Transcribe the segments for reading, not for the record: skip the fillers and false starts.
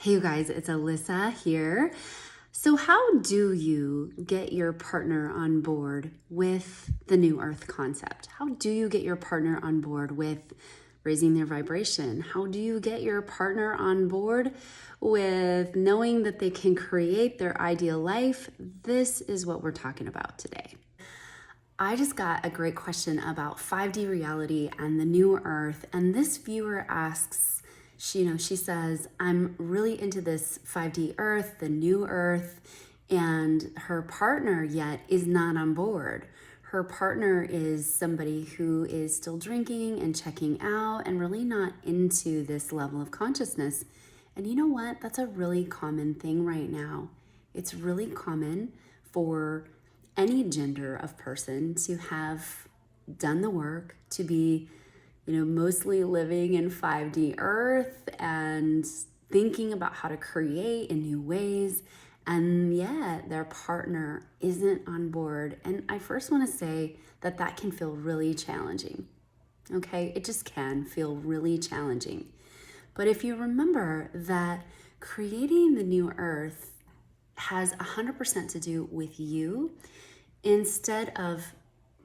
Hey you guys, it's Alyssa here. So how do you get your partner on board with the new earth concept? How do you get your partner on board with raising their vibration? How do you get your partner on board with knowing that they can create their ideal life? This is what we're talking about today. I just got a great question about 5D reality and the new earth, and this viewer asks, she says, I'm really into this 5D earth, the new earth, and her partner yet is not on board. Her partner is somebody who is still drinking and checking out and really not into this level of consciousness. And you know what? That's a really common thing right now. It's really common for any gender of person to have done the work, to be, mostly living in 5D earth and thinking about how to create in new ways, and yet their partner isn't on board. And I first want to say that that can feel really challenging. Okay, it just can feel really challenging. But if you remember that creating the new earth has 100% to do with you instead of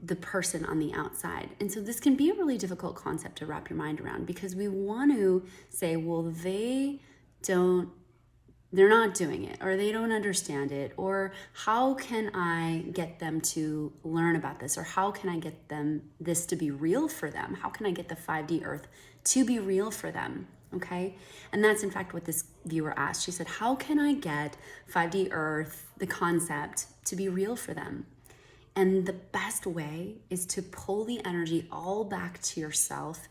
the person on the outside. And so this can be a really difficult concept to wrap your mind around, because we want to say, well, they're not doing it, or they don't understand it, or how can I get them to learn about this, or how can I get them this to be real for them? How can I get the 5D earth to be real for them? Okay. And that's in fact what this viewer asked. She said, how can I get 5D earth, the concept, to be real for them? And the best way is to pull the energy all back to yourself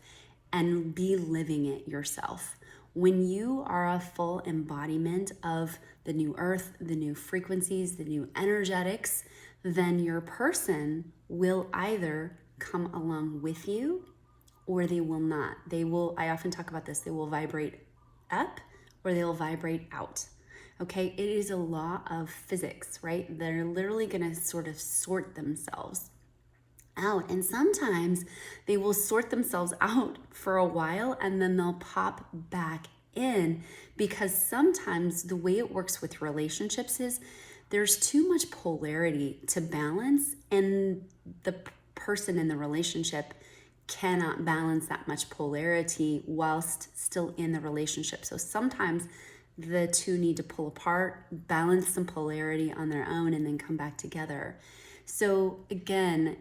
and be living it yourself. When you are a full embodiment of the new earth, the new frequencies, the new energetics, then your person will either come along with you or they will not. I often talk about this, they will vibrate up or they'll vibrate out. Okay, it is a law of physics, right? They're literally going to sort of sort themselves out. And sometimes they will sort themselves out for a while and then they'll pop back in, because sometimes the way it works with relationships is there's too much polarity to balance, and the person in the relationship cannot balance that much polarity whilst still in the relationship. So sometimes the two need to pull apart, balance some polarity on their own, and then come back together. So again,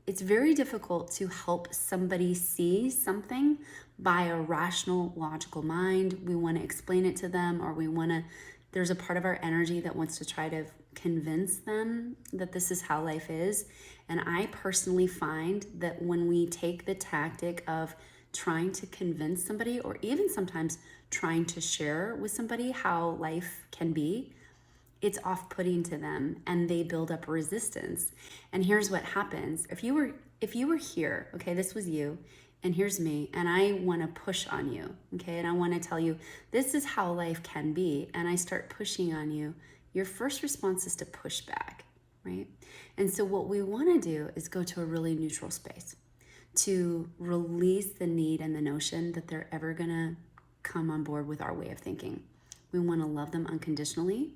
it's very difficult to help somebody see something by a rational, logical mind. We want to explain it to them, or there's a part of our energy that wants to try to convince them that this is how life is. And I personally find that when we take the tactic of trying to convince somebody, or even sometimes trying to share with somebody how life can be, it's off-putting to them and they build up resistance. And here's what happens. If you were here, okay, this was you, and here's me, and I want to push on you, okay, and I want to tell you this is how life can be, and I start pushing on you, your first response is to push back, right? And so what we want to do is go to a really neutral space to release the need and the notion that they're ever going to come on board with our way of thinking. We want to love them unconditionally.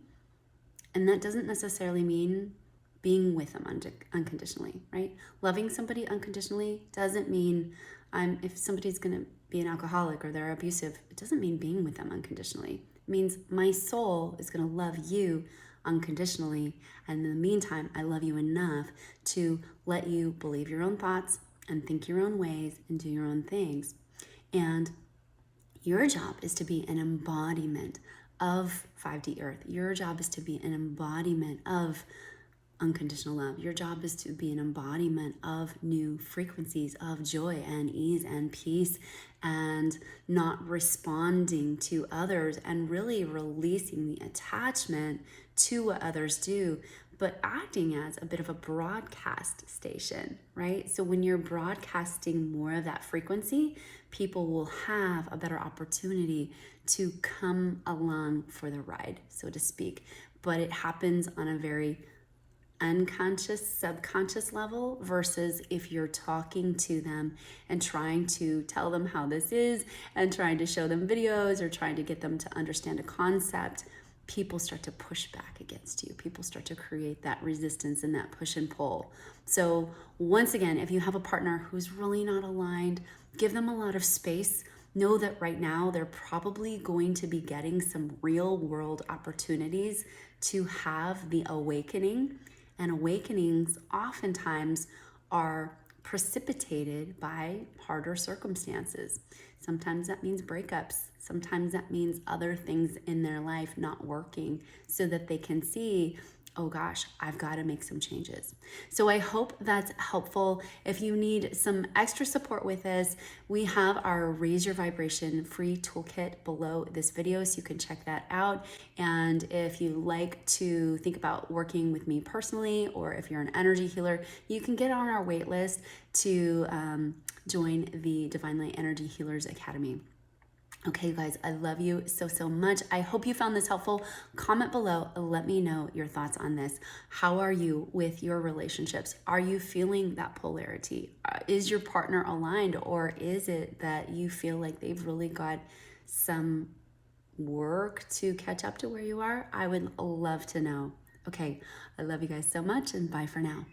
And that doesn't necessarily mean being with them unconditionally, right? Loving somebody unconditionally doesn't mean if somebody's going to be an alcoholic or they're abusive, it doesn't mean being with them unconditionally. It means my soul is going to love you unconditionally. And in the meantime, I love you enough to let you believe your own thoughts and think your own ways and do your own things. And your job is to be an embodiment of 5D earth. Your job is to be an embodiment of unconditional love. Your job is to be an embodiment of new frequencies of joy and ease and peace, and not responding to others and really releasing the attachment to what others do, but acting as a bit of a broadcast station, right? So when you're broadcasting more of that frequency, people will have a better opportunity to come along for the ride, so to speak. But it happens on a very unconscious, subconscious level versus if you're talking to them and trying to tell them how this is and trying to show them videos or trying to get them to understand a concept. People start to push back against you. People start to create that resistance and that push and pull. So once again, if you have a partner who's really not aligned, give them a lot of space. Know that right now they're probably going to be getting some real world opportunities to have the awakening. And awakenings oftentimes are precipitated by harder circumstances. Sometimes that means breakups. Sometimes that means other things in their life not working so that they can see, oh gosh, I've got to make some changes. So I hope that's helpful. If you need some extra support with this, we have our Raise Your Vibration free toolkit below this video, so you can check that out. And if you like to think about working with me personally, or if you're an energy healer, you can get on our wait list to join the Divine Light Energy Healers Academy. Okay, you guys, I love you so, so much. I hope you found this helpful. Comment below. Let me know your thoughts on this. How are you with your relationships? Are you feeling that polarity? Is your partner aligned, or is it that you feel like they've really got some work to catch up to where you are? I would love to know. Okay, I love you guys so much, and bye for now.